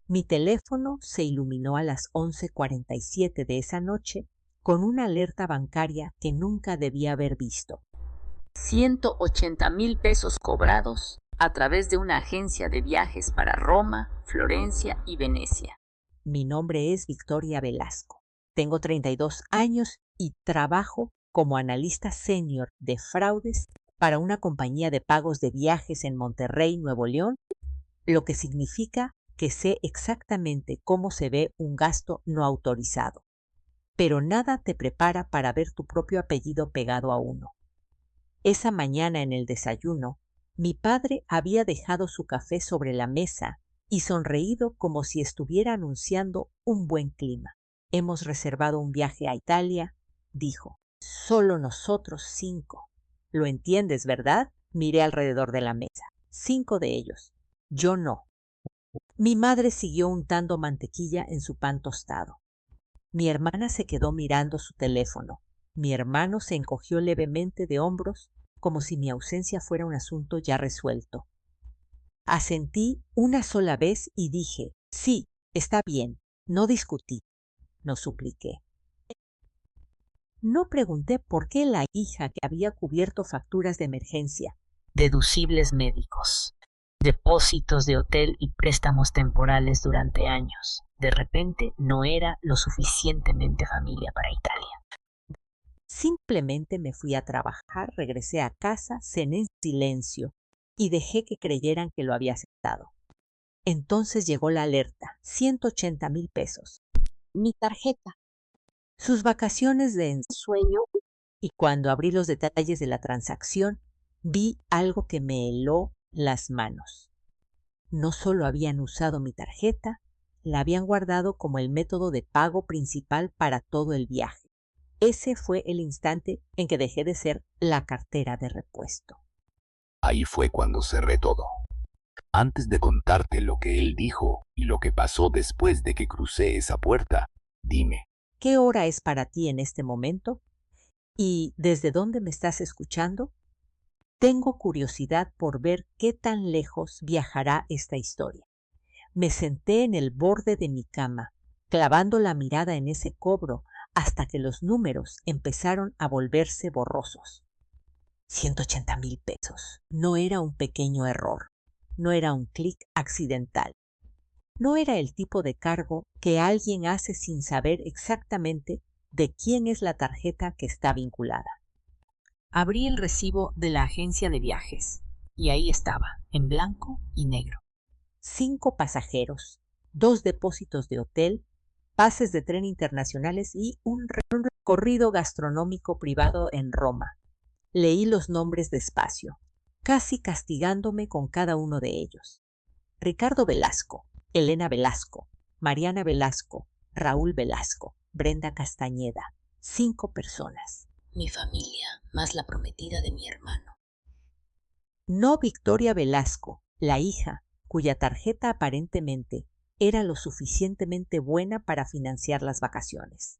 Mi teléfono se iluminó a las 11:47 de esa noche con una alerta bancaria que nunca debía haber visto. 180,000 pesos cobrados a través de una agencia de viajes para Roma, Florencia y Venecia. Mi nombre es Victoria Velasco. Tengo 32 años y trabajo como analista senior de fraudes para una compañía de pagos de viajes en Monterrey, Nuevo León, lo que significa que sé exactamente cómo se ve un gasto no autorizado. Pero nada te prepara para ver tu propio apellido pegado a uno. Esa mañana en el desayuno, mi padre había dejado su café sobre la mesa y sonreído como si estuviera anunciando un buen clima. Hemos reservado un viaje a Italia, dijo. Solo nosotros 5. Lo entiendes, ¿verdad? Miré alrededor de la mesa. 5 de ellos. Yo no. Mi madre siguió untando mantequilla en su pan tostado. Mi hermana se quedó mirando su teléfono. Mi hermano se encogió levemente de hombros, como si mi ausencia fuera un asunto ya resuelto. Asentí una sola vez y dije, sí, está bien, no discutí, no supliqué. No pregunté por qué la hija que había cubierto facturas de emergencia, Deducibles médicos, depósitos de hotel y préstamos temporales durante años. De repente no era lo suficientemente familia para Italia. simplemente me fui a trabajar, regresé a casa, cené en silencio y dejé que creyeran que lo había aceptado. Entonces llegó la alerta, 180,000 pesos. Mi tarjeta. Sus vacaciones de ensueño, y cuando abrí los detalles de la transacción, vi algo que me heló las manos. No solo habían usado mi tarjeta, la habían guardado como el método de pago principal para todo el viaje. Ese fue el instante en que dejé de ser la cartera de repuesto. Ahí fue cuando cerré todo. Antes de contarte lo que él dijo y lo que pasó después de que crucé esa puerta, dime, ¿Qué hora es para ti en este momento? ¿Y desde dónde me estás escuchando? Tengo curiosidad por ver qué tan lejos viajará esta historia. Me senté en el borde de mi cama, clavando la mirada en ese cobro hasta que los números empezaron a volverse borrosos. 180,000 pesos. No era un pequeño error. No era un clic accidental. No era el tipo de cargo que alguien hace sin saber exactamente de quién es la tarjeta que está vinculada. Abrí el recibo de la agencia de viajes y ahí estaba, en blanco y negro. 5 pasajeros, 2 depósitos de hotel, pases de tren internacionales y un recorrido gastronómico privado en Roma. Leí los nombres despacio, casi castigándome con cada uno de ellos. Ricardo Velasco, Elena Velasco, Mariana Velasco, Raúl Velasco, Brenda Castañeda. 5 personas. Mi familia, más la prometida de mi hermano. No Victoria Velasco, la hija, cuya tarjeta aparentemente era lo suficientemente buena para financiar las vacaciones,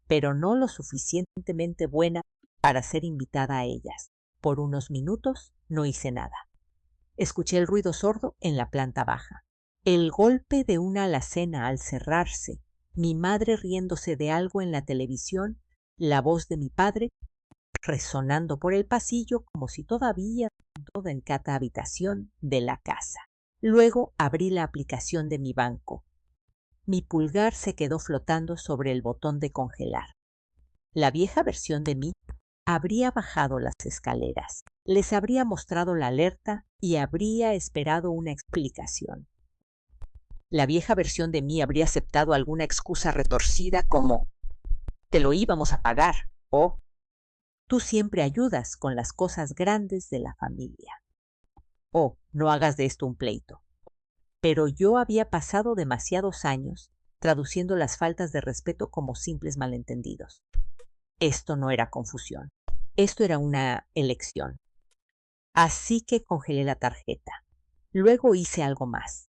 pero no lo suficientemente buena para ser invitada a ellas. Por unos minutos no hice nada. Escuché el ruido sordo en la planta baja, el golpe de una alacena al cerrarse, mi madre riéndose de algo en la televisión, la voz de mi padre resonando por el pasillo como si todavía toda en cada habitación de la casa. Luego abrí la aplicación de mi banco. Mi pulgar se quedó flotando sobre el botón de congelar. La vieja versión de mí habría bajado las escaleras, les habría mostrado la alerta y habría esperado una explicación. La vieja versión de mí habría aceptado alguna excusa retorcida como «te lo íbamos a pagar» o «tú siempre ayudas con las cosas grandes de la familia» o «no hagas de esto un pleito». Pero yo había pasado demasiados años traduciendo las faltas de respeto como simples malentendidos. Esto no era confusión. Esto era una elección. Así que congelé la tarjeta. Luego hice algo más.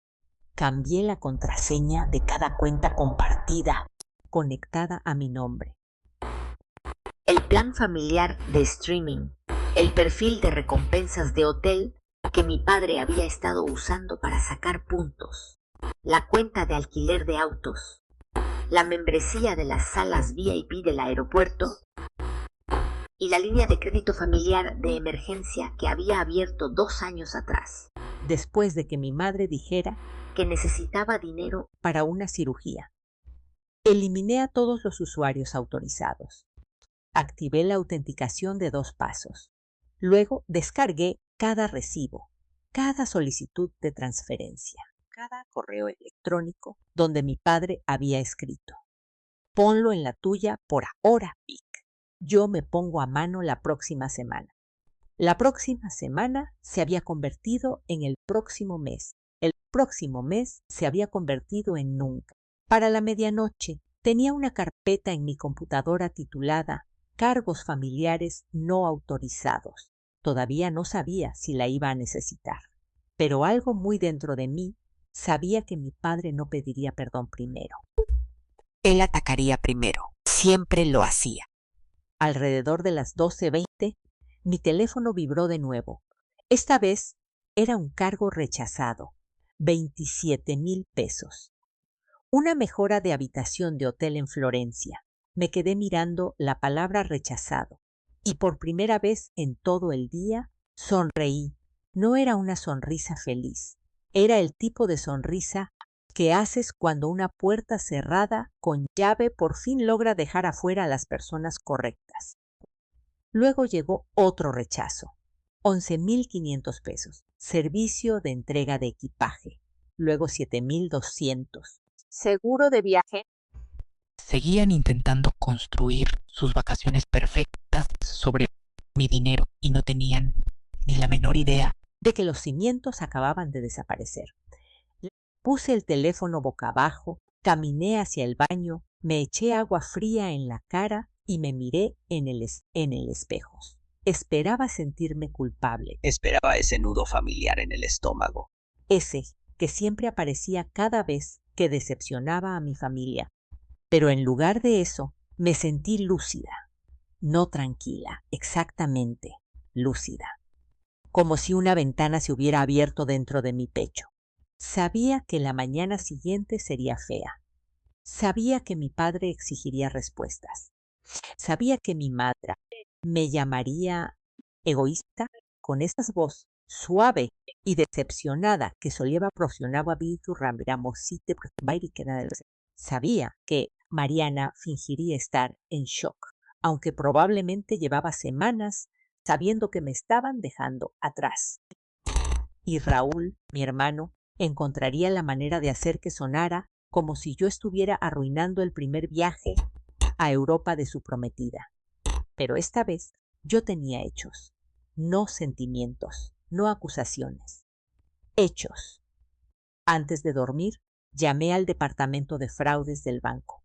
Cambié la contraseña de cada cuenta compartida conectada a mi nombre. El plan familiar de streaming, el perfil de recompensas de hotel que mi padre había estado usando para sacar puntos. la cuenta de alquiler de autos, la membresía de las salas VIP del aeropuerto y la línea de crédito familiar de emergencia que había abierto 2 años atrás, después de que mi madre dijera que necesitaba dinero. para una cirugía. Eliminé a todos los usuarios autorizados. Activé la autenticación de 2 pasos. Luego descargué cada recibo, cada solicitud de transferencia, cada correo electrónico donde mi padre había escrito: ponlo en la tuya por ahora, Vic. Yo me pongo a mano la próxima semana. La próxima semana se había convertido en el próximo mes. El próximo mes se había convertido en nunca. Para la medianoche tenía una carpeta en mi computadora titulada Cargos familiares no autorizados. Todavía no sabía si la iba a necesitar, pero algo muy dentro de mí sabía que mi padre no pediría perdón primero. Él atacaría primero. Siempre lo hacía. Alrededor de las 12:20, mi teléfono vibró de nuevo. Esta vez era un cargo rechazado. 27,000 pesos. Una mejora de habitación de hotel en Florencia. Me quedé mirando la palabra rechazado y por primera vez en todo el día sonreí. No era una sonrisa feliz. Era el tipo de sonrisa que haces cuando una puerta cerrada con llave por fin logra dejar afuera a las personas correctas. Luego llegó otro rechazo. 11,500 pesos. Servicio de entrega de equipaje. Luego 7,200. Seguro de viaje. Seguían intentando construir sus vacaciones perfectas sobre mi dinero y no tenían ni la menor idea de que los cimientos acababan de desaparecer. Puse el teléfono boca abajo, caminé hacia el baño, me eché agua fría en la cara y me miré en el espejo. Esperaba sentirme culpable. Esperaba ese nudo familiar en el estómago. Ese que siempre aparecía cada vez que decepcionaba a mi familia. Pero en lugar de eso, me sentí lúcida. No tranquila, exactamente, lúcida. Como si una ventana se hubiera abierto dentro de mi pecho. Sabía que la mañana siguiente sería fea. Sabía que mi padre exigiría respuestas. Sabía que mi madre me llamaría egoísta con esa voz suave y decepcionada que solía proporcionaba Vitu Ramosite. Sabía que Mariana fingiría estar en shock, aunque probablemente llevaba semanas sabiendo que me estaban dejando atrás. Y Raúl, mi hermano, encontraría la manera de hacer que sonara como si yo estuviera arruinando el primer viaje a Europa de su prometida. Pero esta vez yo tenía hechos, no sentimientos, no acusaciones. Hechos. Antes de dormir, llamé al departamento de fraudes del banco.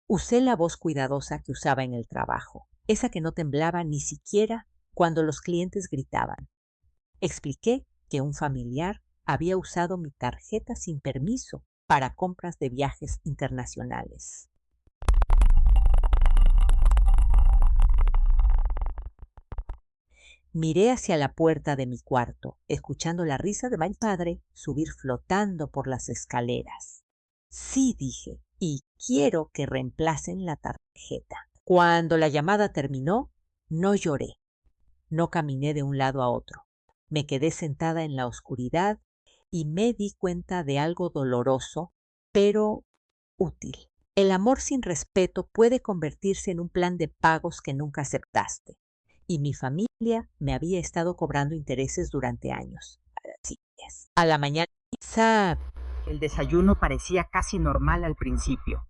Usé la voz cuidadosa que usaba en el trabajo, esa que no temblaba ni siquiera cuando los clientes gritaban. Expliqué que un familiar había usado mi tarjeta sin permiso para compras de viajes internacionales. Miré hacia la puerta de mi cuarto, escuchando la risa de mi padre subir flotando por las escaleras. Sí, dije, y quiero que reemplacen la tarjeta. Cuando la llamada terminó, no lloré. No caminé de un lado a otro. Me quedé sentada en la oscuridad y me di cuenta de algo doloroso, pero útil. El amor sin respeto puede convertirse en un plan de pagos que nunca aceptaste. Y mi familia me había estado cobrando intereses durante años. Así es. A la mañana, el desayuno parecía casi normal al principio.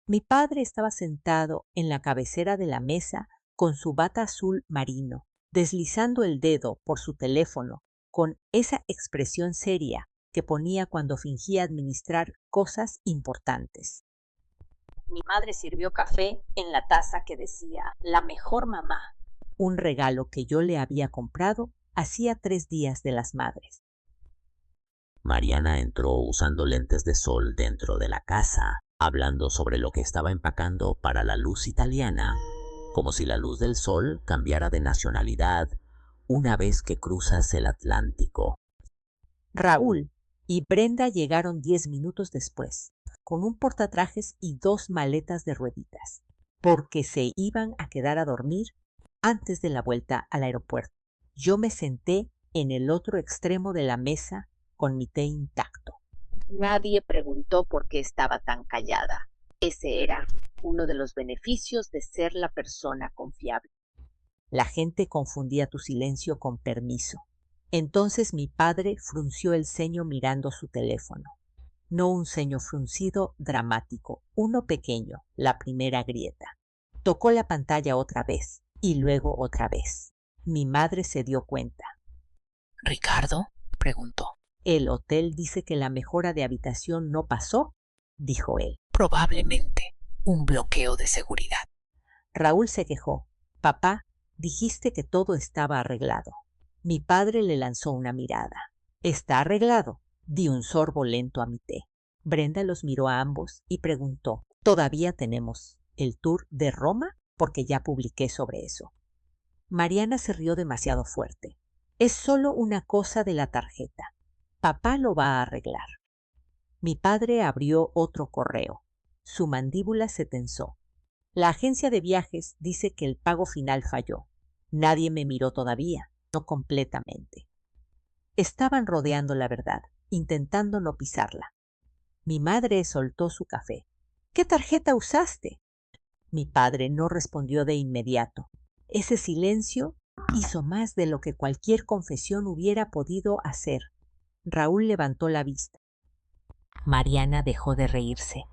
Mi padre estaba sentado en la cabecera de la mesa con su bata azul marino, deslizando el dedo por su teléfono con esa expresión seria que ponía cuando fingía administrar cosas importantes. Mi madre sirvió café en la taza que decía «La mejor mamá», un regalo que yo le había comprado hacía 3 días de las madres. Mariana entró usando lentes de sol dentro de la casa, hablando sobre lo que estaba empacando para la luz italiana, como si la luz del sol cambiara de nacionalidad una vez que cruzas el Atlántico. Raúl y Brenda llegaron 10 minutos después, con un portatrajes y 2 maletas de rueditas, porque se iban a quedar a dormir antes de la vuelta al aeropuerto. Yo me senté en el otro extremo de la mesa con mi té intacto. Nadie preguntó por qué estaba tan callada. Ese era uno de los beneficios de ser la persona confiable. La gente confundía tu silencio con permiso. Entonces mi padre frunció el ceño mirando su teléfono. No un ceño fruncido dramático, uno pequeño, la primera grieta. Tocó la pantalla otra vez y luego otra vez. Mi madre se dio cuenta. ¿Ricardo? Preguntó. El hotel dice que la mejora de habitación no pasó, dijo él. Probablemente un bloqueo de seguridad. Raúl se quejó. Papá, dijiste que todo estaba arreglado. Mi padre le lanzó una mirada. Está arreglado. Di un sorbo lento a mi té. Brenda los miró a ambos y preguntó, ¿todavía tenemos el tour de Roma? Porque ya publiqué sobre eso. Mariana se rió demasiado fuerte. Es solo una cosa de la tarjeta. Papá lo va a arreglar. Mi padre abrió otro correo. Su mandíbula se tensó. La agencia de viajes dice que el pago final falló. Nadie me miró todavía, no completamente. Estaban rodeando la verdad, intentando no pisarla. Mi madre soltó su café. ¿Qué tarjeta usaste? Mi padre no respondió de inmediato. Ese silencio hizo más de lo que cualquier confesión hubiera podido hacer. Raúl levantó la vista. Mariana dejó de reírse.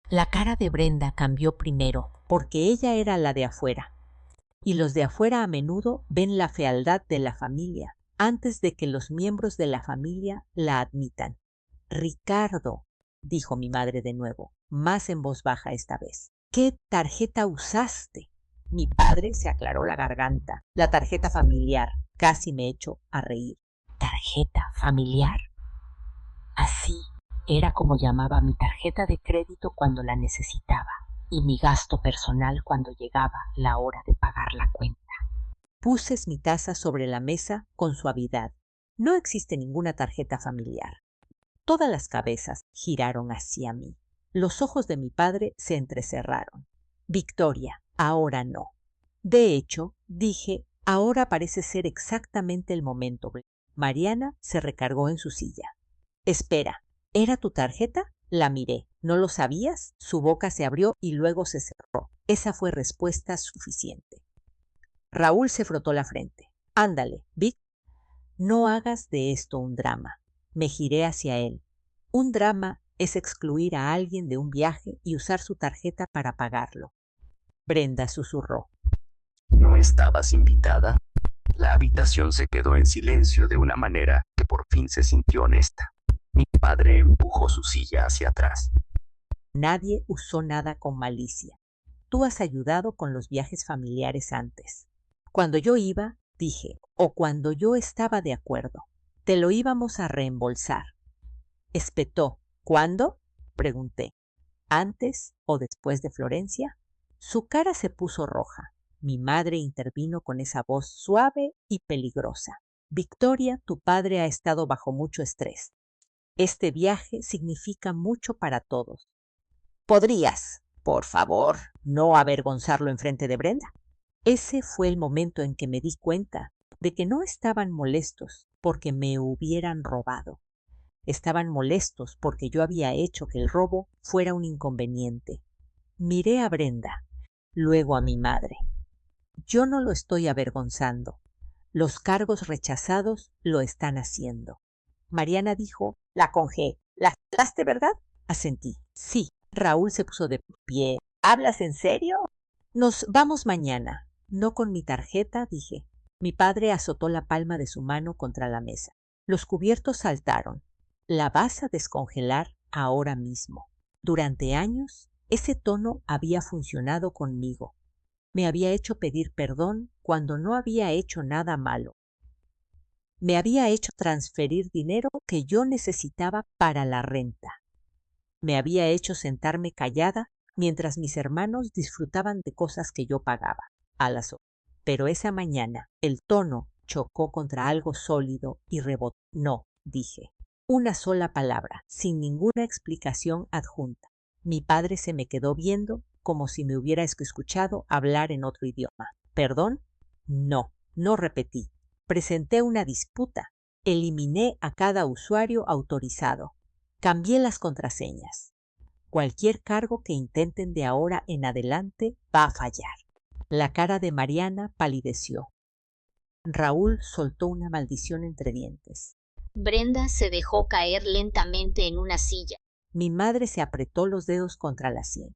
La cara de Brenda cambió primero, porque ella era la de afuera. Y los de afuera a menudo ven la fealdad de la familia antes de que los miembros de la familia la admitan. Ricardo, dijo mi madre de nuevo, más en voz baja esta vez. ¿Qué tarjeta usaste? Mi padre se aclaró la garganta. La tarjeta familiar. Casi me echó a reír. ¿Tarjeta familiar? Así era como llamaba mi tarjeta de crédito cuando la necesitaba y mi gasto personal cuando llegaba la hora de pagar la cuenta. Puse mi taza sobre la mesa con suavidad. No existe ninguna tarjeta familiar. Todas las cabezas giraron hacia mí. Los ojos de mi padre se entrecerraron. Victoria, ahora no. De hecho, dije, ahora parece ser exactamente el momento. Mariana se recargó en su silla. Espera, ¿era tu tarjeta? La miré. ¿No lo sabías? Su boca se abrió y luego se cerró. Esa fue respuesta suficiente. Raúl se frotó la frente. Ándale, Vic. No hagas de esto un drama. Me giré hacia él. Un drama es excluir a alguien de un viaje y usar su tarjeta para pagarlo. Brenda susurró. ¿No estabas invitada? La habitación se quedó en silencio de una manera que por fin se sintió honesta. Mi padre empujó su silla hacia atrás. Nadie usó nada con malicia. Tú has ayudado con los viajes familiares antes. Cuando yo iba, dije, o cuando yo estaba de acuerdo, te lo íbamos a reembolsar. Espetó. ¿Cuándo? Pregunté. ¿Antes o después de Florencia? Su cara se puso roja. Mi madre intervino con esa voz suave y peligrosa. Victoria, tu padre ha estado bajo mucho estrés. Este viaje significa mucho para todos. ¿Podrías, por favor, no avergonzarlo enfrente de Brenda? Ese fue el momento en que me di cuenta de que no estaban molestos porque me hubieran robado. Estaban molestos porque yo había hecho que el robo fuera un inconveniente. Miré a Brenda, luego a mi madre. Yo no lo estoy avergonzando. Los cargos rechazados lo están haciendo. Mariana dijo, la congé. ¿La aceptaste, verdad? Asentí. Sí. Raúl se puso de pie. ¿Hablas en serio? Nos vamos mañana. No con mi tarjeta, dije. Mi padre azotó la palma de su mano contra la mesa. Los cubiertos saltaron. La vas a descongelar ahora mismo. Durante años, ese tono había funcionado conmigo. Me había hecho pedir perdón cuando no había hecho nada malo. Me había hecho transferir dinero que yo necesitaba para la renta. Me había hecho sentarme callada mientras mis hermanos disfrutaban de cosas que yo pagaba, a las horas. Pero esa mañana el tono chocó contra algo sólido y rebotó. No, dije. Una sola palabra, sin ninguna explicación adjunta. Mi padre se me quedó viendo como si me hubiera escuchado hablar en otro idioma. ¿Perdón? No, no repetí. Presenté una disputa. Eliminé a cada usuario autorizado. Cambié las contraseñas. Cualquier cargo que intenten de ahora en adelante va a fallar. La cara de Mariana palideció. Raúl soltó una maldición entre dientes. Brenda se dejó caer lentamente en una silla. Mi madre se apretó los dedos contra la sien,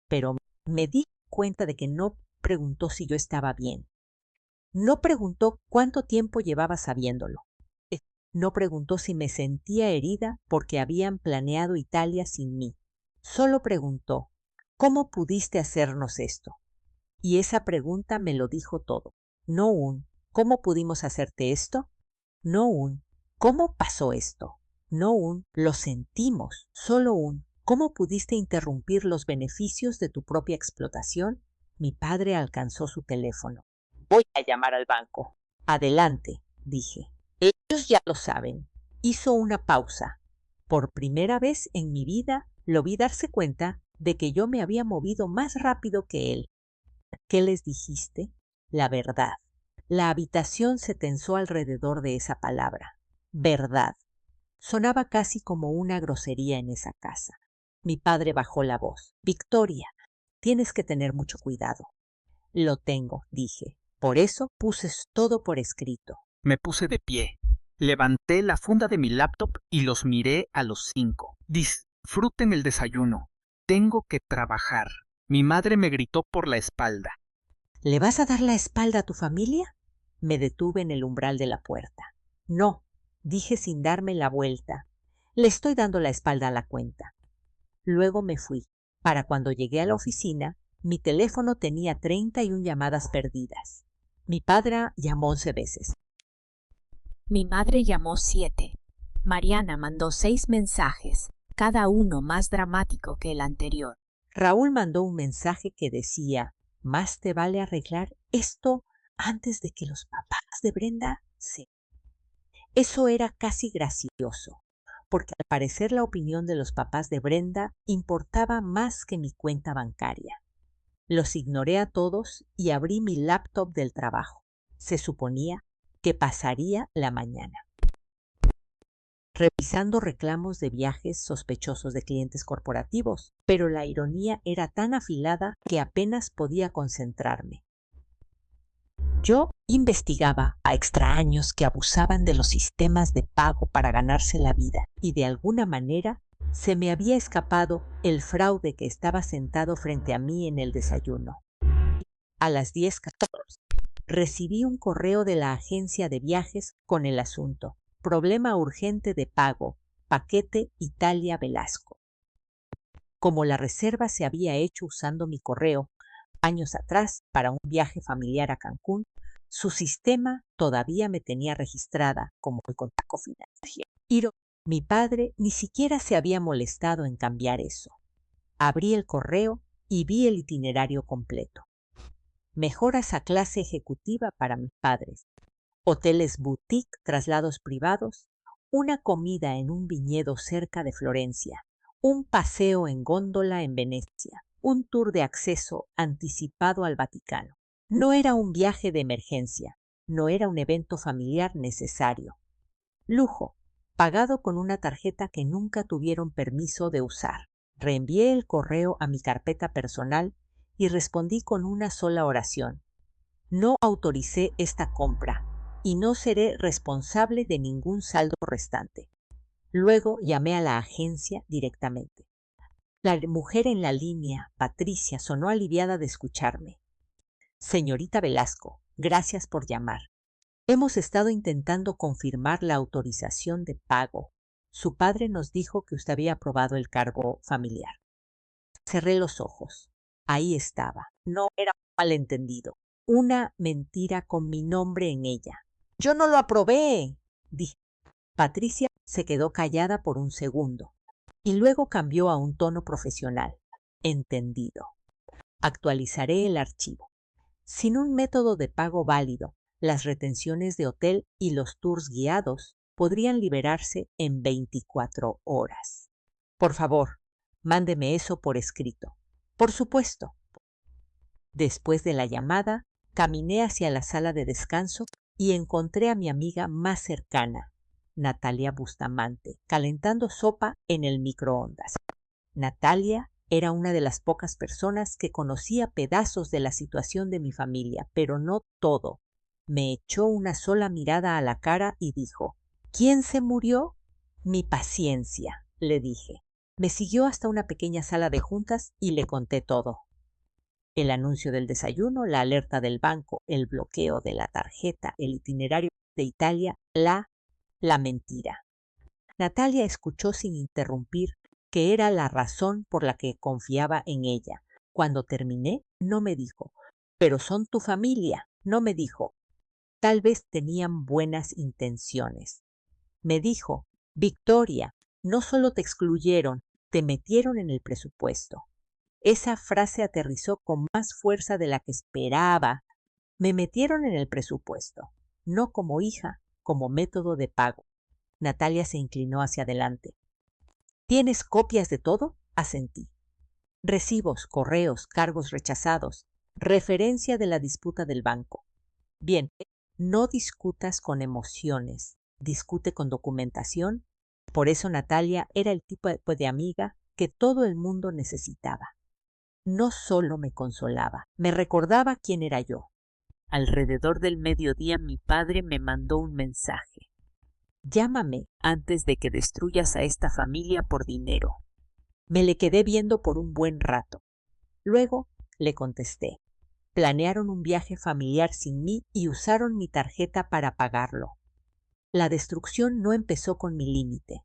pero me di cuenta de que no preguntó si yo estaba bien. No preguntó cuánto tiempo llevaba sabiéndolo. No preguntó si me sentía herida porque habían planeado Italia sin mí. Solo preguntó, ¿cómo pudiste hacernos esto? Y esa pregunta me lo dijo todo. No un, ¿cómo pudimos hacerte esto? No un, ¿cómo pasó esto? No un, lo sentimos. Solo un, ¿cómo pudiste interrumpir los beneficios de tu propia explotación? Mi padre alcanzó su teléfono. Voy a llamar al banco. Adelante, dije. Ellos ya lo saben. Hizo una pausa. Por primera vez en mi vida lo vi darse cuenta de que yo me había movido más rápido que él. ¿Qué les dijiste? La verdad. La habitación se tensó alrededor de esa palabra. Verdad. Sonaba casi como una grosería en esa casa. Mi padre bajó la voz. Victoria, tienes que tener mucho cuidado. Lo tengo, dije. Por eso puse todo por escrito. Me puse de pie. Levanté la funda de mi laptop y los miré a los 5. Disfruten el desayuno. Tengo que trabajar. Mi madre me gritó por la espalda. ¿Le vas a dar la espalda a tu familia? Me detuve en el umbral de la puerta. No, dije sin darme la vuelta. Le estoy dando la espalda a la cuenta. Luego me fui. Para cuando llegué a la oficina, mi teléfono tenía 31 llamadas perdidas. Mi padre llamó 11 veces. Mi madre llamó 7. Mariana mandó 6 mensajes, cada uno más dramático que el anterior. Raúl mandó un mensaje que decía, más te vale arreglar esto antes de que los papás de Brenda se... Eso era casi gracioso, porque al parecer la opinión de los papás de Brenda importaba más que mi cuenta bancaria. Los ignoré a todos y abrí mi laptop del trabajo. Se suponía que pasaría la mañana. Revisando reclamos de viajes sospechosos de clientes corporativos, pero la ironía era tan afilada que apenas podía concentrarme. Yo investigaba a extraños que abusaban de los sistemas de pago para ganarse la vida y de alguna manera se me había escapado el fraude que estaba sentado frente a mí en el desayuno. A las 10:14 recibí un correo de la agencia de viajes con el asunto: problema urgente de pago, paquete Italia Velasco. Como la reserva se había hecho usando mi correo años atrás para un viaje familiar a Cancún, su sistema todavía me tenía registrada como el contacto financiero. Y mi padre ni siquiera se había molestado en cambiar eso. Abrí el correo y vi el itinerario completo. Mejoras a clase ejecutiva para mis padres, hoteles boutique, traslados privados, una comida en un viñedo cerca de Florencia, un paseo en góndola en Venecia, un tour de acceso anticipado al Vaticano. No era un viaje de emergencia, no era un evento familiar necesario. Lujo, pagado con una tarjeta que nunca tuvieron permiso de usar. Reenvié el correo a mi carpeta personal y respondí con una sola oración. No autoricé esta compra y no seré responsable de ningún saldo restante. Luego llamé a la agencia directamente. La mujer en la línea, Patricia, sonó aliviada de escucharme. Señorita Velasco, gracias por llamar. Hemos estado intentando confirmar la autorización de pago. Su padre nos dijo que usted había aprobado el cargo familiar. Cerré los ojos. Ahí estaba. No era un malentendido. Una mentira con mi nombre en ella. ¡Yo no lo aprobé!, dije. Patricia se quedó callada por un segundo y luego cambió a un tono profesional. Entendido. Actualizaré el archivo. Sin un método de pago válido, las retenciones de hotel y los tours guiados podrían liberarse en 24 horas. Por favor, mándeme eso por escrito. Por supuesto. Después de la llamada, caminé hacia la sala de descanso y encontré a mi amiga más cercana, Natalia Bustamante, calentando sopa en el microondas. Natalia era una de las pocas personas que conocía pedazos de la situación de mi familia, pero no todo. Me echó una sola mirada a la cara y dijo: ¿Quién se murió? Mi paciencia, le dije. Me siguió hasta una pequeña sala de juntas y le conté todo. El anuncio del desayuno, la alerta del banco, el bloqueo de la tarjeta, el itinerario de Italia, la mentira. Natalia escuchó sin interrumpir, que era la razón por la que confiaba en ella. Cuando terminé, no me dijo: «Pero son tu familia», no me dijo: «Tal vez tenían buenas intenciones». Me dijo: «Victoria, no solo te excluyeron, te metieron en el presupuesto». Esa frase aterrizó con más fuerza de la que esperaba. Me metieron en el presupuesto, no como hija, como método de pago. Natalia se inclinó hacia adelante. ¿Tienes copias de todo? Asentí. Recibos, correos, cargos rechazados, referencia de la disputa del banco. Bien, no discutas con emociones, discute con documentación. Por eso Natalia era el tipo de amiga que todo el mundo necesitaba. No solo me consolaba, me recordaba quién era yo. Alrededor del mediodía mi padre me mandó un mensaje. «Llámame antes de que destruyas a esta familia por dinero». Me le quedé viendo por un buen rato. Luego le contesté. Planearon un viaje familiar sin mí y usaron mi tarjeta para pagarlo. La destrucción no empezó con mi límite.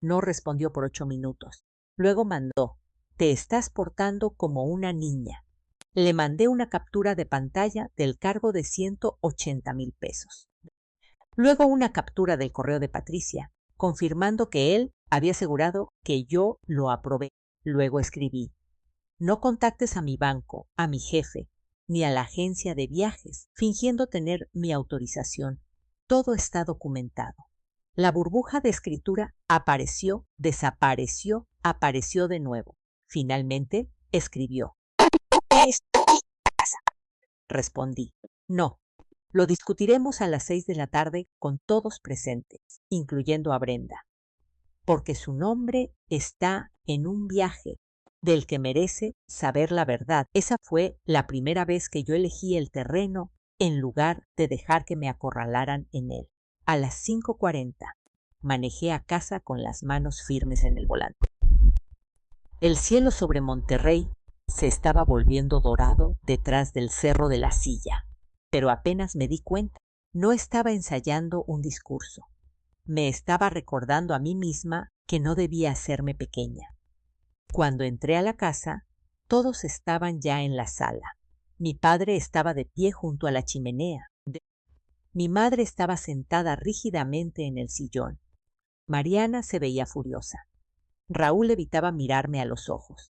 No respondió por 8 minutos. Luego mandó: «Te estás portando como una niña». Le mandé una captura de pantalla del cargo de 180,000 pesos. Luego una captura del correo de Patricia, confirmando que él había asegurado que yo lo aprobé. Luego escribí: «No contactes a mi banco, a mi jefe, ni a la agencia de viajes, fingiendo tener mi autorización. Todo está documentado». La burbuja de escritura apareció, desapareció, apareció de nuevo. Finalmente escribió: Respondí: «No, lo discutiremos a las 6 de la tarde con todos presentes, incluyendo a Brenda, porque su nombre está en un viaje del que merece saber la verdad. Esa fue la primera vez que yo elegí el terreno en lugar de dejar que me acorralaran en él». A las 5:40 manejé a casa con las manos firmes en el volante. El cielo sobre Monterrey se estaba volviendo dorado detrás del Cerro de la Silla, pero apenas me di cuenta. No estaba ensayando un discurso. Me estaba recordando a mí misma que no debía hacerme pequeña. Cuando entré a la casa, todos estaban ya en la sala. Mi padre estaba de pie junto a la chimenea. Mi madre estaba sentada rígidamente en el sillón. Mariana se veía furiosa. Raúl evitaba mirarme a los ojos.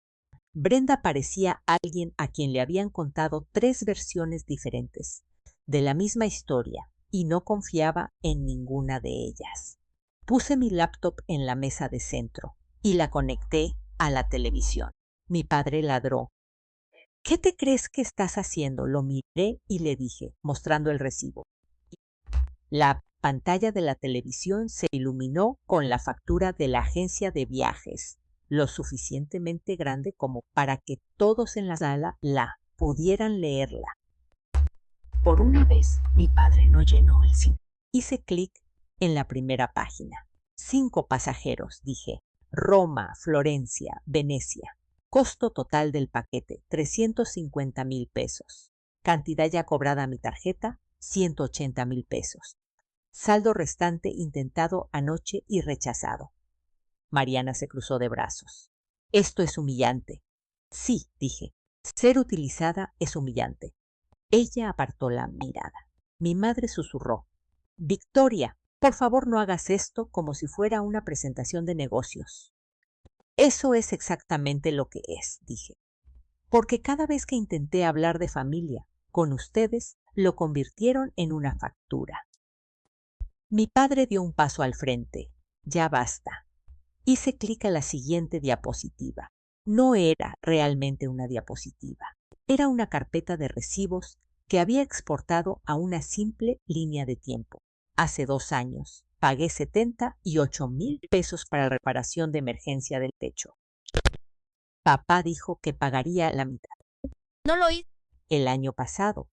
Brenda parecía alguien a quien le habían contado 3 versiones diferentes de la misma historia y no confiaba en ninguna de ellas. Puse mi laptop en la mesa de centro y la conecté a la televisión. Mi padre ladró. «¿Qué te crees que estás haciendo?». Lo miré y le dije, mostrando el recibo. La pantalla de la televisión se iluminó con la factura de la agencia de viajes, lo suficientemente grande como para que todos en la sala la pudieran leerla. Por una vez, mi padre no llenó el cine. Hice clic en la primera página. 5 pasajeros, dije. Roma, Florencia, Venecia. Costo total del paquete, 350,000 pesos. Cantidad ya cobrada a mi tarjeta, 180,000 pesos. Saldo restante intentado anoche y rechazado. Mariana se cruzó de brazos. «Esto es humillante». «Sí», dije. «Ser utilizada es humillante». Ella apartó la mirada. Mi madre susurró: «Victoria, por favor no hagas esto como si fuera una presentación de negocios». «Eso es exactamente lo que es», dije. «Porque cada vez que intenté hablar de familia con ustedes, lo convirtieron en una factura». Mi padre dio un paso al frente. Ya basta. Hice clic a la siguiente diapositiva. No era realmente una diapositiva. Era una carpeta de recibos que había exportado a una simple línea de tiempo. Hace 2 años pagué 78,000 pesos para la reparación de emergencia del techo. Papá dijo que pagaría la mitad. No lo hice. El año pasado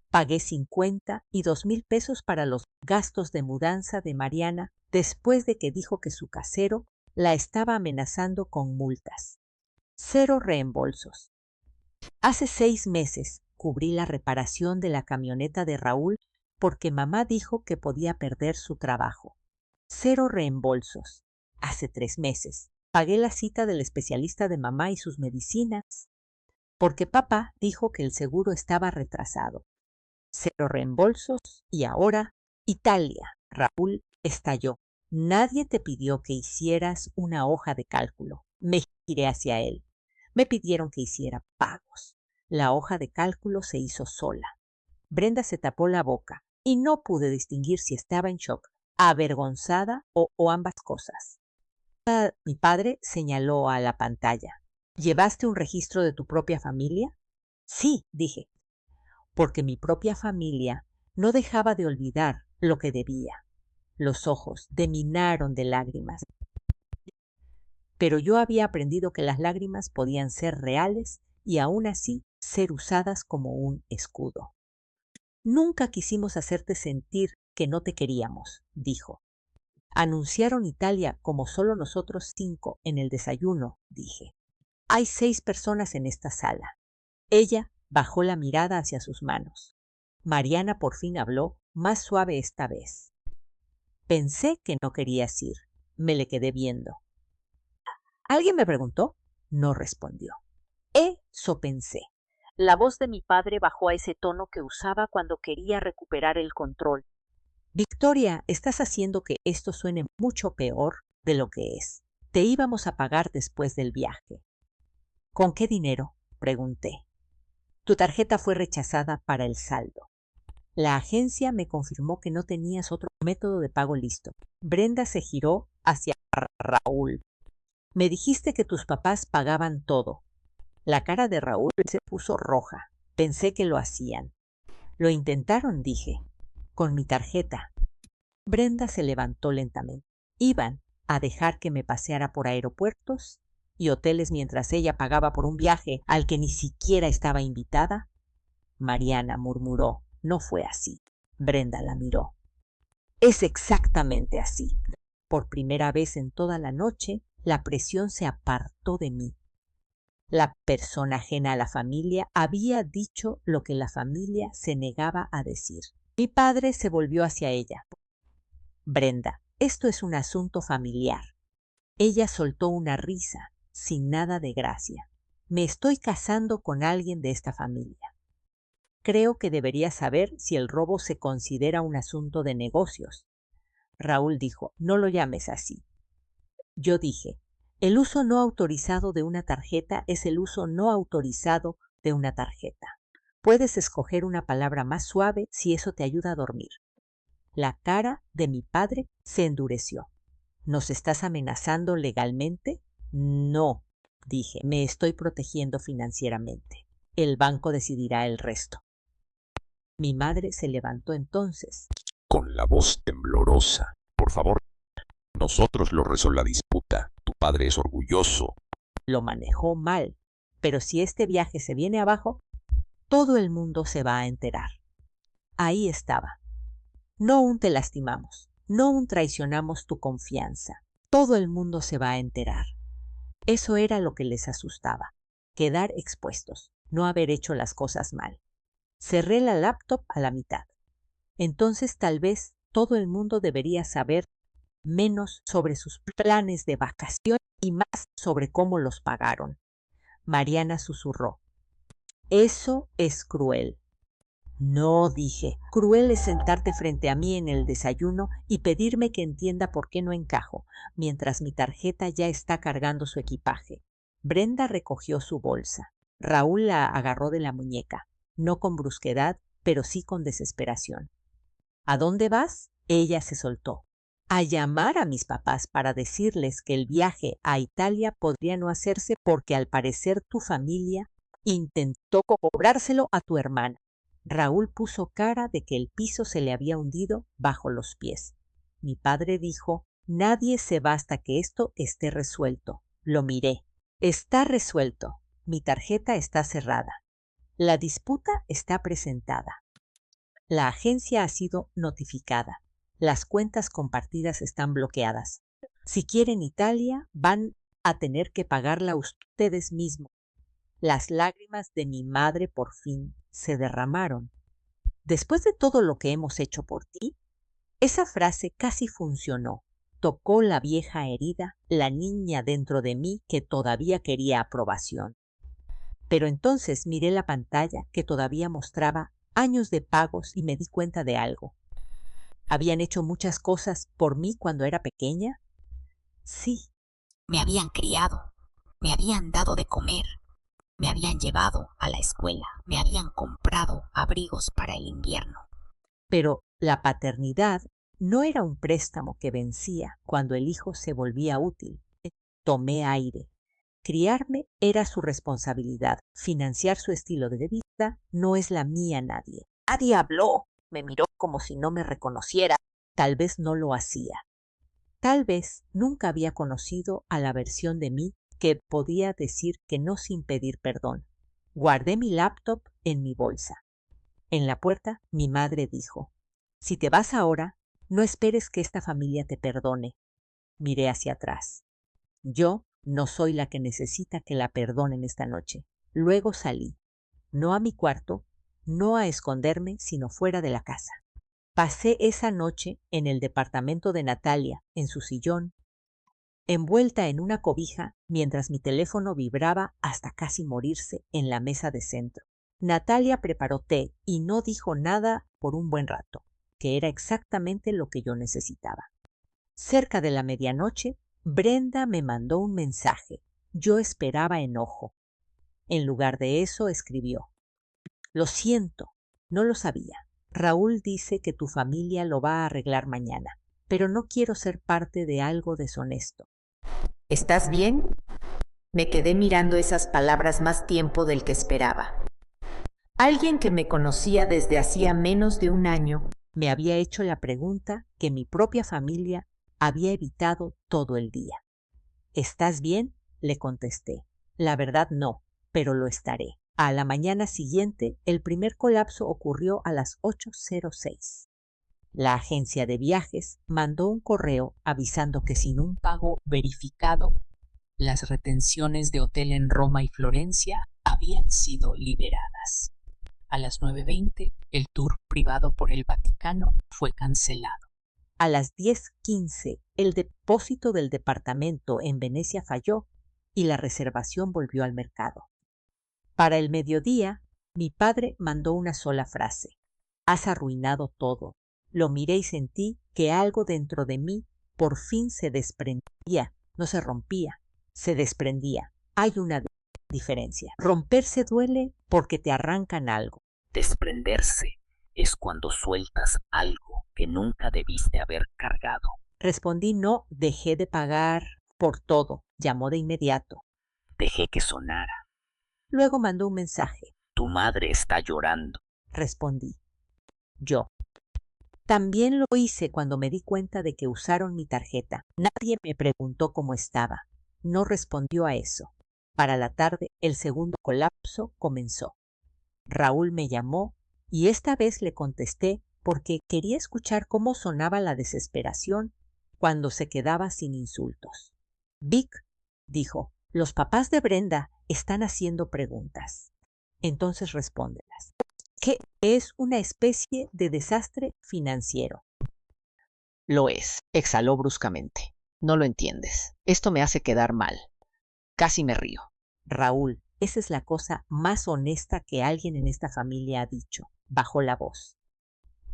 pagué 52,000 pesos para los gastos de mudanza de Mariana después de que dijo que su casero la estaba amenazando con multas. 0 reembolsos. Hace 6 meses cubrí la reparación de la camioneta de Raúl porque mamá dijo que podía perder su trabajo. 0 reembolsos. Hace 3 meses pagué la cita del especialista de mamá y sus medicinas porque papá dijo que el seguro estaba retrasado. 0 reembolsos. Y ahora, Italia. Raúl estalló. Nadie te pidió que hicieras una hoja de cálculo. Me giré hacia él. Me pidieron que hiciera pagos. La hoja de cálculo se hizo sola. Brenda se tapó la boca y no pude distinguir si estaba en shock, avergonzada o ambas cosas. Mi padre señaló a la pantalla. ¿Llevaste un registro de tu propia familia? Sí, dije, porque mi propia familia no dejaba de olvidar lo que debía. Los ojos deminaron de lágrimas. Pero yo había aprendido que las lágrimas podían ser reales y aún así ser usadas como un escudo. Nunca quisimos hacerte sentir que no te queríamos, dijo. Anunciaron Italia como solo nosotros 5 en el desayuno, dije. Hay 6 personas en esta sala. Ella bajó la mirada hacia sus manos. Mariana por fin habló, más suave esta vez. Pensé que no querías ir. Me le quedé viendo. ¿Alguien me preguntó? No respondió. Eso pensé. La voz de mi padre bajó a ese tono que usaba cuando quería recuperar el control. Victoria, estás haciendo que esto suene mucho peor de lo que es. Te íbamos a pagar después del viaje. ¿Con qué dinero? Pregunté. Tu tarjeta fue rechazada para el saldo. La agencia me confirmó que no tenías otro método de pago listo. Brenda se giró hacia Raúl. Me dijiste que tus papás pagaban todo. La cara de Raúl se puso roja. Pensé que lo hacían. Lo intentaron, dije, con mi tarjeta. Brenda se levantó lentamente. Iban a dejar que me paseara por aeropuertos y hoteles mientras ella pagaba por un viaje al que ni siquiera estaba invitada. Mariana murmuró. No fue así. Brenda la miró. Es exactamente así. Por primera vez en toda la noche, la presión se apartó de mí. La persona ajena a la familia había dicho lo que la familia se negaba a decir. Mi padre se volvió hacia ella. Brenda, esto es un asunto familiar. Ella soltó una risa, sin nada de gracia. Me estoy casando con alguien de esta familia. Creo que deberías saber si el robo se considera un asunto de negocios. Raúl dijo, no lo llames así. Yo dije, el uso no autorizado de una tarjeta es el uso no autorizado de una tarjeta. Puedes escoger una palabra más suave si eso te ayuda a dormir. La cara de mi padre se endureció. ¿Nos estás amenazando legalmente? No, dije, me estoy protegiendo financieramente. El banco decidirá el resto. Mi madre se levantó entonces. Con la voz temblorosa. Por favor, nosotros lo resolvemos la disputa. Tu padre es orgulloso. Lo manejó mal, pero si este viaje se viene abajo, todo el mundo se va a enterar. Ahí estaba. No aún te lastimamos, no aún traicionamos tu confianza. Todo el mundo se va a enterar. Eso era lo que les asustaba, quedar expuestos, no haber hecho las cosas mal. Cerré la laptop a la mitad. Entonces tal vez todo el mundo debería saber menos sobre sus planes de vacación y más sobre cómo los pagaron. Mariana susurró. Eso es cruel. No, dije. Cruel es sentarte frente a mí en el desayuno y pedirme que entienda por qué no encajo, mientras mi tarjeta ya está cargando su equipaje. Brenda recogió su bolsa. Raúl la agarró de la muñeca, no con brusquedad, pero sí con desesperación. ¿A dónde vas? Ella se soltó. A llamar a mis papás para decirles que el viaje a Italia podría no hacerse porque al parecer tu familia intentó cobrárselo a tu hermana. Raúl puso cara de que el piso se le había hundido bajo los pies. Mi padre dijo: nadie se va hasta que esto esté resuelto. Lo miré. Está resuelto. Mi tarjeta está cerrada. La disputa está presentada. La agencia ha sido notificada. Las cuentas compartidas están bloqueadas. Si quieren Italia, van a tener que pagarla ustedes mismos. Las lágrimas de mi madre por fin se derramaron. Después de todo lo que hemos hecho por ti, esa frase casi funcionó. Tocó la vieja herida, la niña dentro de mí que todavía quería aprobación. Pero entonces miré la pantalla que todavía mostraba años de pagos y me di cuenta de algo. ¿Habían hecho muchas cosas por mí cuando era pequeña? Sí. Me habían criado, me habían dado de comer, me habían llevado a la escuela, me habían comprado abrigos para el invierno. Pero la paternidad no era un préstamo que vencía cuando el hijo se volvía útil. Tomé aire. Criarme era su responsabilidad. Financiar su estilo de vida no es la mía nadie. Nadie habló. Me miró como si no me reconociera. Tal vez no lo hacía. Tal vez nunca había conocido a la versión de mí que podía decir que no sin pedir perdón. Guardé mi laptop en mi bolsa. En la puerta, mi madre dijo: si te vas ahora, no esperes que esta familia te perdone. Miré hacia atrás. Yo no soy la que necesita que la perdonen esta noche. Luego salí. No a mi cuarto, no a esconderme, sino fuera de la casa. Pasé esa noche en el departamento de Natalia, en su sillón, envuelta en una cobija, mientras mi teléfono vibraba hasta casi morirse en la mesa de centro. Natalia preparó té y no dijo nada por un buen rato, que era exactamente lo que yo necesitaba. Cerca de la medianoche, Brenda me mandó un mensaje. Yo esperaba enojo. En lugar de eso, escribió: lo siento, no lo sabía. Raúl dice que tu familia lo va a arreglar mañana, pero no quiero ser parte de algo deshonesto. ¿Estás bien? Me quedé mirando esas palabras más tiempo del que esperaba. Alguien que me conocía desde hacía menos de un año me había hecho la pregunta que mi propia familia había evitado todo el día. ¿Estás bien?, le contesté. La verdad no, pero lo estaré. A la mañana siguiente, el primer colapso ocurrió a las 8:06. La agencia de viajes mandó un correo avisando que sin un pago verificado, las retenciones de hotel en Roma y Florencia habían sido liberadas. A las 9:20, el tour privado por el Vaticano fue cancelado. A las 10:15, el depósito del departamento en Venecia falló y la reservación volvió al mercado. Para el mediodía, mi padre mandó una sola frase: has arruinado todo. Lo miré y sentí que algo dentro de mí por fin se desprendía, no se rompía, se desprendía. Hay una diferencia. Romperse duele porque te arrancan algo. Desprenderse es cuando sueltas algo que nunca debiste haber cargado. Respondí: no, dejé de pagar por todo. Llamó de inmediato. Dejé que sonara. Luego mandó un mensaje. Tu madre está llorando. Respondí. Yo. También lo hice cuando me di cuenta de que usaron mi tarjeta. Nadie me preguntó cómo estaba. No respondió a eso. Para la tarde, el segundo colapso comenzó. Raúl me llamó y esta vez le contesté porque quería escuchar cómo sonaba la desesperación cuando se quedaba sin insultos. Vic, dijo, los papás de Brenda están haciendo preguntas. Entonces respóndelas. ¿Qué es una especie de desastre financiero? Lo es, exhaló bruscamente. No lo entiendes. Esto me hace quedar mal. Casi me río. Raúl, esa es la cosa más honesta que alguien en esta familia ha dicho. Bajó la voz.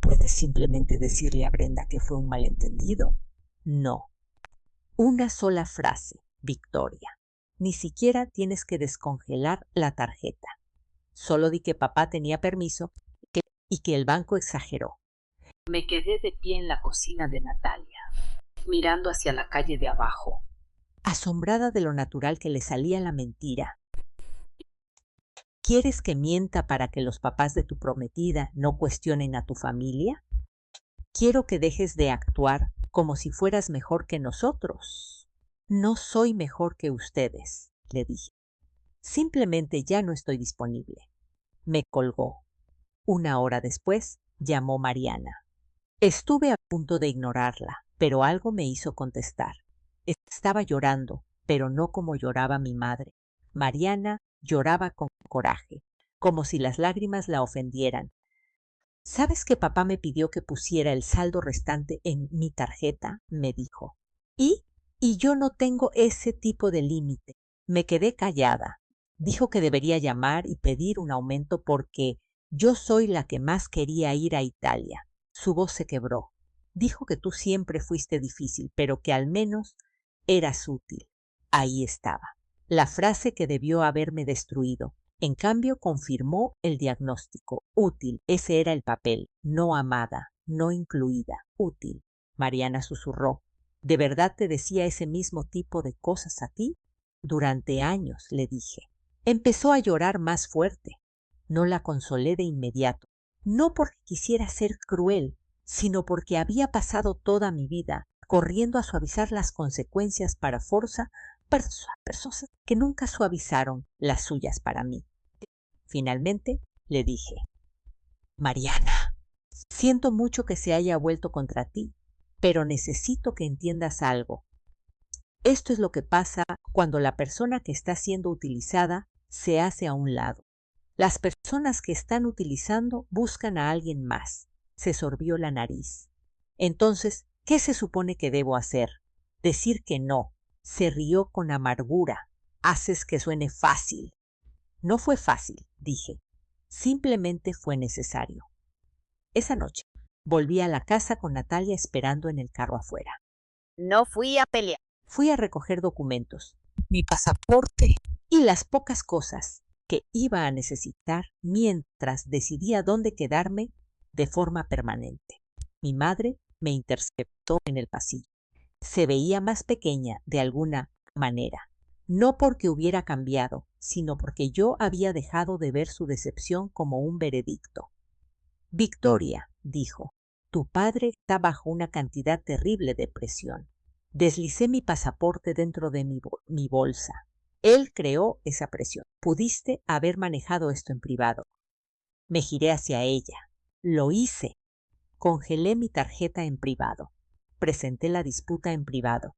¿Puedes simplemente decirle a Brenda que fue un malentendido? No. Una sola frase, Victoria. Ni siquiera tienes que descongelar la tarjeta. Solo di que papá tenía permiso y que el banco exageró. Me quedé de pie en la cocina de Natalia, mirando hacia la calle de abajo, asombrada de lo natural que le salía la mentira. ¿Quieres que mienta para que los papás de tu prometida no cuestionen a tu familia? Quiero que dejes de actuar como si fueras mejor que nosotros. No soy mejor que ustedes, le dije. Simplemente ya no estoy disponible. Me colgó. 1 hora después, llamó Mariana. Estuve a punto de ignorarla, pero algo me hizo contestar. Estaba llorando, pero no como lloraba mi madre. Mariana lloraba con coraje, como si las lágrimas la ofendieran. ¿Sabes que papá me pidió que pusiera el saldo restante en mi tarjeta?, me dijo. Y yo no tengo ese tipo de límite. Me quedé callada. Dijo que debería llamar y pedir un aumento porque yo soy la que más quería ir a Italia. Su voz se quebró. Dijo que tú siempre fuiste difícil, pero que al menos eras útil. Ahí estaba, la frase que debió haberme destruido. En cambio, confirmó el diagnóstico. Útil, ese era el papel. No amada, no incluida. Útil. Mariana susurró. ¿De verdad te decía ese mismo tipo de cosas a ti? Durante años, le dije. Empezó a llorar más fuerte. No la consolé de inmediato. No porque quisiera ser cruel, sino porque había pasado toda mi vida corriendo a suavizar las consecuencias para Forza, personas que nunca suavizaron las suyas para mí. Finalmente le dije, Mariana, siento mucho que se haya vuelto contra ti, pero necesito que entiendas algo. Esto es lo que pasa cuando la persona que está siendo utilizada se hace a un lado. Las personas que están utilizando buscan a alguien más. Se sorbió la nariz. Entonces, ¿qué se supone que debo hacer? Decir que no. Se rió con amargura. Haces que suene fácil. No fue fácil, dije. Simplemente fue necesario. Esa noche, volví a la casa con Natalia esperando en el carro afuera. No fui a pelear. Fui a recoger documentos, mi pasaporte y las pocas cosas que iba a necesitar mientras decidía dónde quedarme de forma permanente. Mi madre me interceptó en el pasillo. Se veía más pequeña de alguna manera, no porque hubiera cambiado, sino porque yo había dejado de ver su decepción como un veredicto. Victoria, dijo, tu padre está bajo una cantidad terrible de presión. Deslicé mi pasaporte dentro de mi bolsa. Él creó esa presión. Pudiste haber manejado esto en privado. Me giré hacia ella. Lo hice. Congelé mi tarjeta en privado. Presenté la disputa en privado.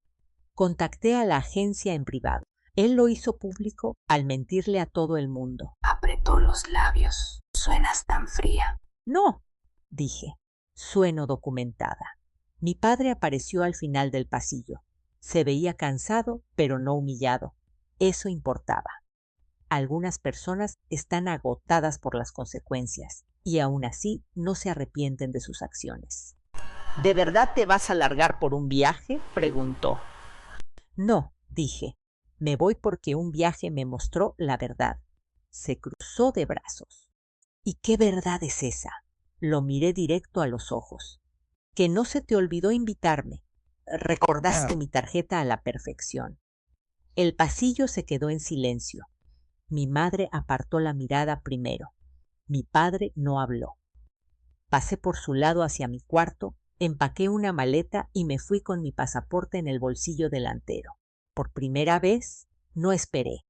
Contacté a la agencia en privado. Él lo hizo público al mentirle a todo el mundo. Apretó los labios. Suenas tan fría. No, dije. Sueno documentada. Mi padre apareció al final del pasillo. Se veía cansado, pero no humillado. Eso importaba. Algunas personas están agotadas por las consecuencias y aún así no se arrepienten de sus acciones. ¿De verdad te vas a largar por un viaje?, preguntó. No, dije. Me voy porque un viaje me mostró la verdad. Se cruzó de brazos. ¿Y qué verdad es esa? Lo miré directo a los ojos. Que no se te olvidó invitarme. Recordaste mi tarjeta a la perfección. El pasillo se quedó en silencio. Mi madre apartó la mirada primero. Mi padre no habló. Pasé por su lado hacia mi cuarto, empaqué una maleta y me fui con mi pasaporte en el bolsillo delantero. Por primera vez, no esperé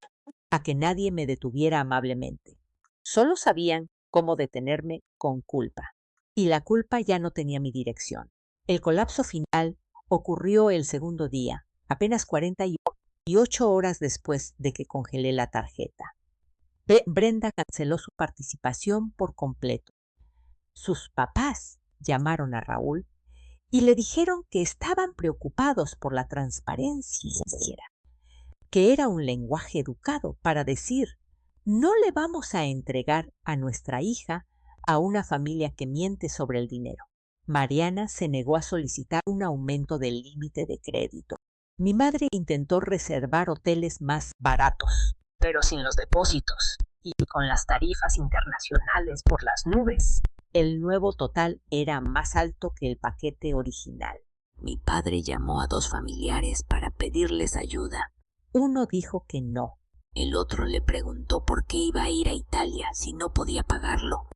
a que nadie me detuviera amablemente. Solo sabían cómo detenerme con culpa. Y la culpa ya no tenía mi dirección. El colapso final ocurrió el segundo día, apenas 48 horas después de que congelé la tarjeta. Brenda canceló su participación por completo. Sus papás llamaron a Raúl y le dijeron que estaban preocupados por la transparencia financiera, que era un lenguaje educado para decir, no le vamos a entregar a nuestra hija a una familia que miente sobre el dinero. Mariana se negó a solicitar un aumento del límite de crédito. Mi madre intentó reservar hoteles más baratos, pero sin los depósitos y con las tarifas internacionales por las nubes. El nuevo total era más alto que el paquete original. Mi padre llamó a 2 familiares para pedirles ayuda. Uno dijo que no. El otro le preguntó por qué iba a ir a Italia si no podía pagarlo.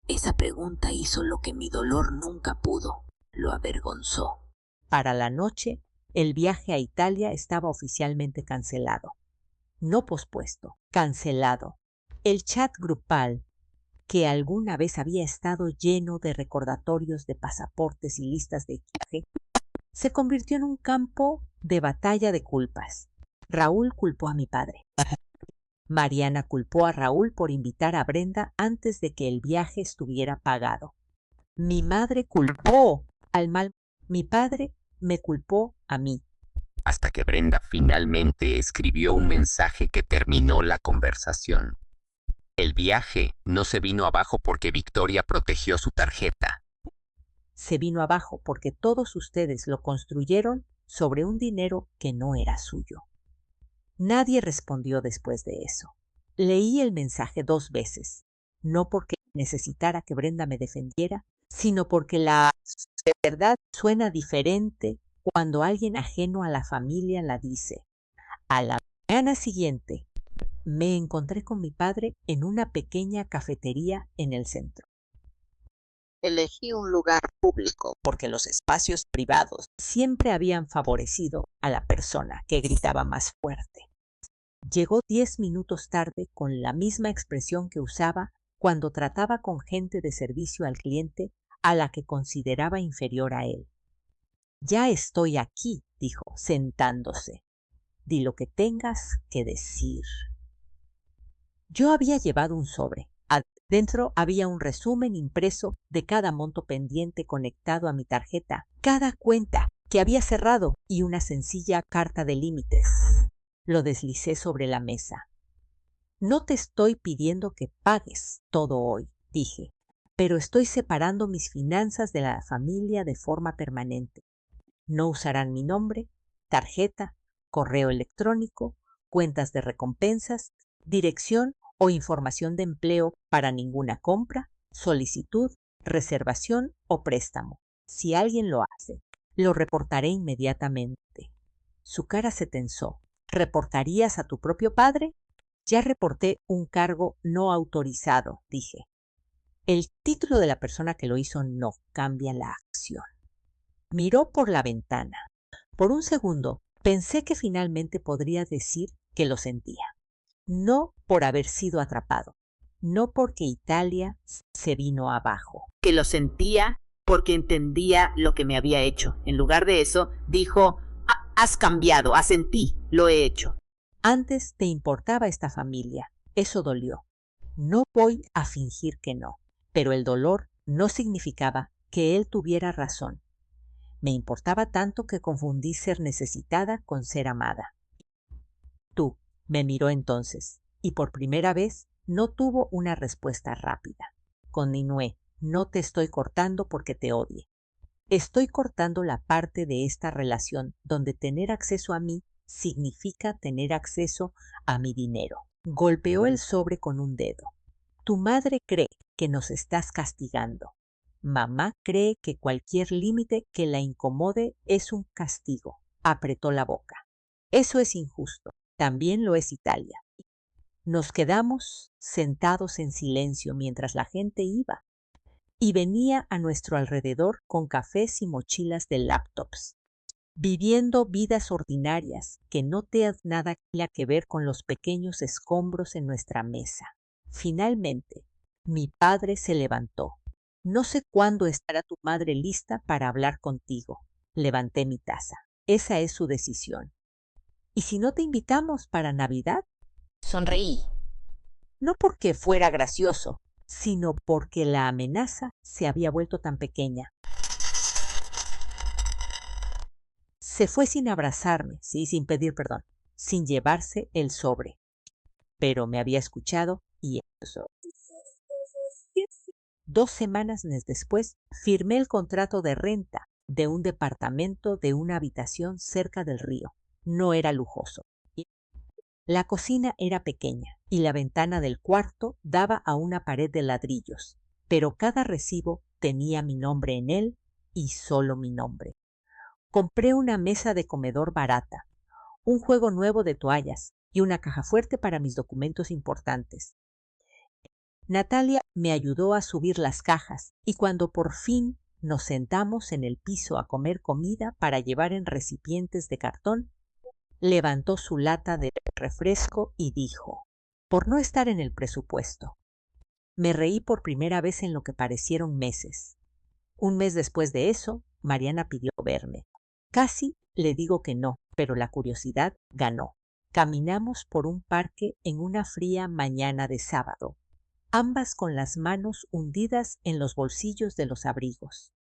Esa pregunta hizo lo que mi dolor nunca pudo. Lo avergonzó. Para la noche, el viaje a Italia estaba oficialmente cancelado. No pospuesto, cancelado. El chat grupal, que alguna vez había estado lleno de recordatorios de pasaportes y listas de equipaje, se convirtió en un campo de batalla de culpas. Raúl culpó a mi padre. Mariana culpó a Raúl por invitar a Brenda antes de que el viaje estuviera pagado. Mi madre culpó al mal. Mi padre me culpó a mí. Hasta que Brenda finalmente escribió un mensaje que terminó la conversación. El viaje no se vino abajo porque Victoria protegió su tarjeta. Se vino abajo porque todos ustedes lo construyeron sobre un dinero que no era suyo. Nadie respondió después de eso. Leí el mensaje 2 veces, no porque necesitara que Brenda me defendiera, sino porque la verdad suena diferente cuando alguien ajeno a la familia la dice. A la mañana siguiente, me encontré con mi padre en una pequeña cafetería en el centro. Elegí un lugar público porque los espacios privados siempre habían favorecido a la persona que gritaba más fuerte. Llegó 10 minutos tarde con la misma expresión que usaba cuando trataba con gente de servicio al cliente a la que consideraba inferior a él. Ya estoy aquí, dijo, sentándose. Di lo que tengas que decir. Yo había llevado un sobre. Adentro había un resumen impreso de cada monto pendiente conectado a mi tarjeta, cada cuenta que había cerrado y una sencilla carta de límites. Lo deslicé sobre la mesa. No te estoy pidiendo que pagues todo hoy, dije, pero estoy separando mis finanzas de la familia de forma permanente. No usarán mi nombre, tarjeta, correo electrónico, cuentas de recompensas, dirección o información de empleo para ninguna compra, solicitud, reservación o préstamo. Si alguien lo hace, lo reportaré inmediatamente. Su cara se tensó. ¿Reportarías a tu propio padre? Ya reporté un cargo no autorizado, dije. El título de la persona que lo hizo no cambia la acción. Miró por la ventana. Por un segundo pensé que finalmente podría decir que lo sentía. No por haber sido atrapado, no porque Italia se vino abajo. Que lo sentía porque entendía lo que me había hecho. En lugar de eso, dijo, has cambiado, asentí, lo he hecho. Antes te importaba esta familia, eso dolió. No voy a fingir que no, pero el dolor no significaba que él tuviera razón. Me importaba tanto que confundí ser necesitada con ser amada. Tú, me miró entonces, y por primera vez no tuvo una respuesta rápida. Continué, no te estoy cortando porque te odie. Estoy cortando la parte de esta relación donde tener acceso a mí significa tener acceso a mi dinero. Golpeó el sobre con un dedo. Tu madre cree que nos estás castigando. Mamá cree que cualquier límite que la incomode es un castigo. Apretó la boca. Eso es injusto. También lo es Italia. Nos quedamos sentados en silencio mientras la gente iba y venía a nuestro alrededor con cafés y mochilas de laptops, viviendo vidas ordinarias que no tenían nada que ver con los pequeños escombros en nuestra mesa. Finalmente, mi padre se levantó. No sé cuándo estará tu madre lista para hablar contigo. Levanté mi taza. Esa es su decisión. ¿Y si no te invitamos para Navidad? Sonreí. No porque fuera gracioso, sino porque la amenaza se había vuelto tan pequeña. Se fue sin abrazarme, sí, sin pedir perdón, sin llevarse el sobre. Pero me había escuchado y eso. 2 semanas después, firmé el contrato de renta de un departamento de una habitación cerca del río. No era lujoso. La cocina era pequeña y la ventana del cuarto daba a una pared de ladrillos. pero cada recibo tenía mi nombre en él y solo mi nombre. Compré una mesa de comedor barata, un juego nuevo de toallas y una caja fuerte para mis documentos importantes. Natalia me ayudó a subir las cajas y cuando por fin nos sentamos en el piso a comer comida para llevar en recipientes de cartón, levantó su lata de refresco y dijo, por no estar en el presupuesto. Me reí por primera vez en lo que parecieron meses. Un mes después de eso, Mariana pidió verme. Casi le digo que no, pero la curiosidad ganó. Caminamos por un parque en una fría mañana de sábado, ambas con las manos hundidas en los bolsillos de los abrigos.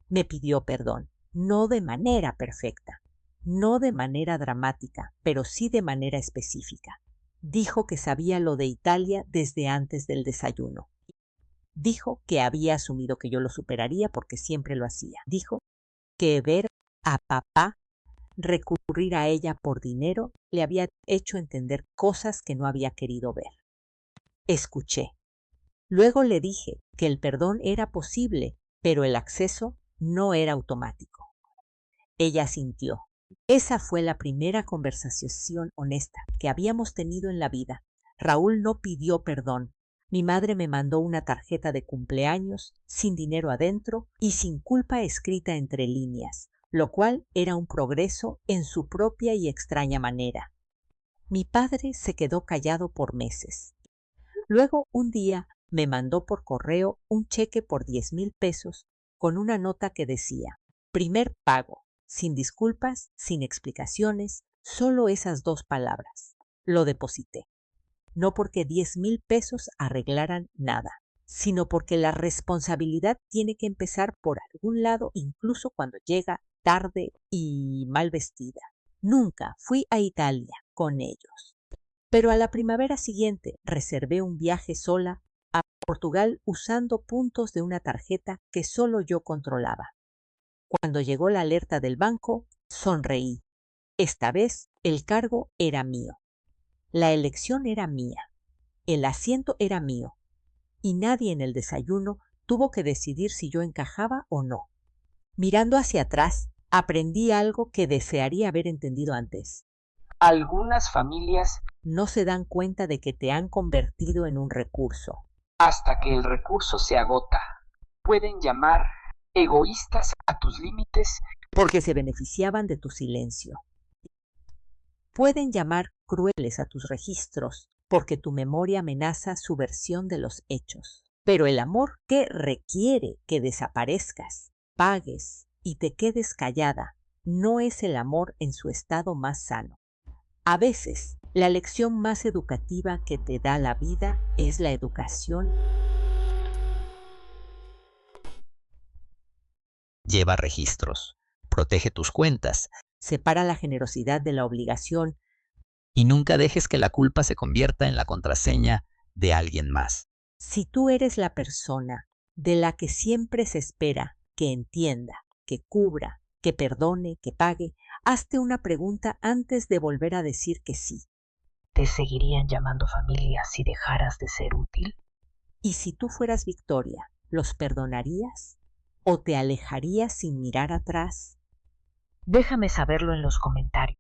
Me pidió perdón, no de manera perfecta, no de manera dramática, pero sí de manera específica. Dijo que sabía lo de Italia desde antes del desayuno. Dijo que había asumido que yo lo superaría porque siempre lo hacía. Dijo que ver a papá recurrir a ella por dinero le había hecho entender cosas que no había querido ver. Escuché. Luego le dije que el perdón era posible, pero el acceso no era automático. Ella asintió. Esa fue la primera conversación honesta que habíamos tenido en la vida. Raúl no pidió perdón. Mi madre me mandó una tarjeta de cumpleaños sin dinero adentro y sin culpa escrita entre líneas, lo cual era un progreso en su propia y extraña manera. Mi padre se quedó callado por meses. Luego, un día, me mandó por correo un cheque por 10,000 pesos con una nota que decía, primer pago, sin disculpas, sin explicaciones, solo esas 2 palabras. Lo deposité. No porque 10,000 pesos arreglaran nada, sino porque la responsabilidad tiene que empezar por algún lado, incluso cuando llega tarde y mal vestida. Nunca fui a Italia con ellos. Pero a la primavera siguiente reservé un viaje sola a Portugal usando puntos de una tarjeta que solo yo controlaba. Cuando llegó la alerta del banco, sonreí. Esta vez el cargo era mío. La elección era mía. El asiento era mío. Y nadie en el desayuno tuvo que decidir si yo encajaba o no. Mirando hacia atrás, aprendí algo que desearía haber entendido antes. Algunas familias no se dan cuenta de que te han convertido en un recurso. Hasta que el recurso se agota, pueden llamar egoístas a tus límites porque se beneficiaban de tu silencio. Pueden llamar crueles a tus registros porque tu memoria amenaza su versión de los hechos. Pero el amor que requiere que desaparezcas, pagues y te quedes callada no es el amor en su estado más sano. A veces, la lección más educativa que te da la vida es la educación. Lleva registros, protege tus cuentas. Separa la generosidad de la obligación. Y nunca dejes que la culpa se convierta en la contraseña de alguien más. Si tú eres la persona de la que siempre se espera que entienda, que cubra, que perdone, que pague, hazte una pregunta antes de volver a decir que sí. ¿Te seguirían llamando familia si dejaras de ser útil? Y si tú fueras Victoria, ¿los perdonarías? ¿O te alejarías sin mirar atrás? Déjame saberlo en los comentarios.